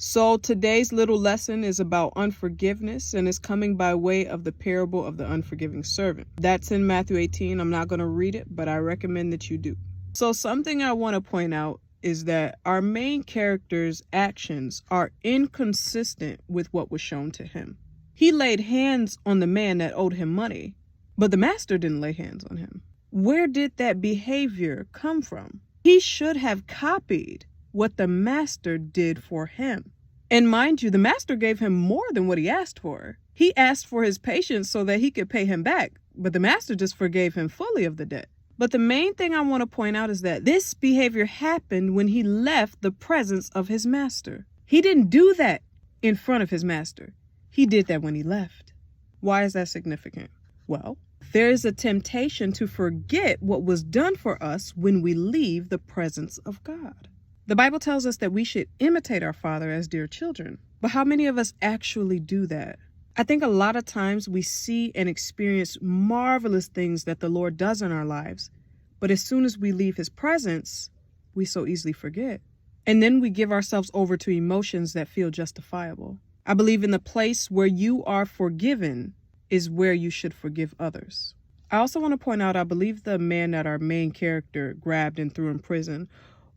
So today's little lesson is about unforgiveness and is coming by way of the parable of the unforgiving servant. That's in Matthew 18. I'm not going to read it, but I recommend that you do. So something I want to point out is that our main character's actions are inconsistent with what was shown to him. He laid hands on the man that owed him money, but the master didn't lay hands on him. Where did that behavior come from? He should have copied what the master did for him. And mind you, the master gave him more than what he asked for. He asked for his patience so that he could pay him back, but the master just forgave him fully of the debt. But the main thing I want to point out is that this behavior happened when he left the presence of his master. He didn't do that in front of his master. He did that when he left. Why is that significant? Well, there is a temptation to forget what was done for us when we leave the presence of God. The Bible tells us that we should imitate our Father as dear children. But how many of us actually do that? I think a lot of times we see and experience marvelous things that the Lord does in our lives. But as soon as we leave his presence, we so easily forget. And then we give ourselves over to emotions that feel justifiable. I believe in the place where you are forgiven is where you should forgive others. I also want to point out, I believe the man that our main character grabbed and threw in prison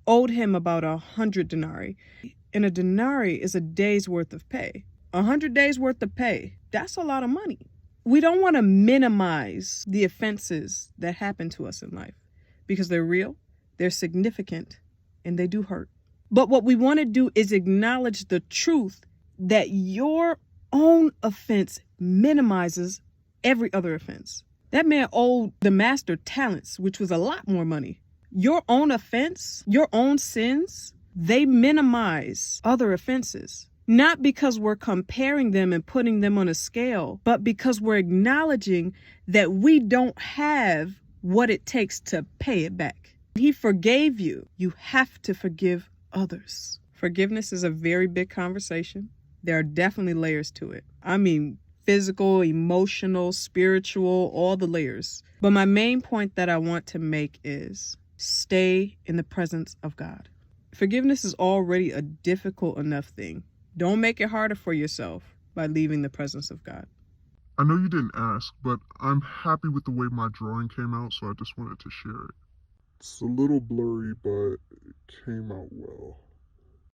owed him about 100 denarii. And a denarii is a day's worth of pay. 100 days worth of pay, that's a lot of money. We don't want to minimize the offenses that happen to us in life because they're real, they're significant, and they do hurt. But what we want to do is acknowledge the truth that your own offense minimizes every other offense. That man owed the master talents, which was a lot more money. Your own offense, your own sins, they minimize other offenses. Not because we're comparing them and putting them on a scale, but because we're acknowledging that we don't have what it takes to pay it back. He forgave you. You have to forgive others. Forgiveness is a very big conversation. There are definitely layers to it. I mean, physical, emotional, spiritual, all the layers. But my main point that I want to make is stay in the presence of God. Forgiveness is already a difficult enough thing. Don't make it harder for yourself by leaving the presence of God. I know you didn't ask, but I'm happy with the way my drawing came out, so I just wanted to share it. It's a little blurry, but it came out well.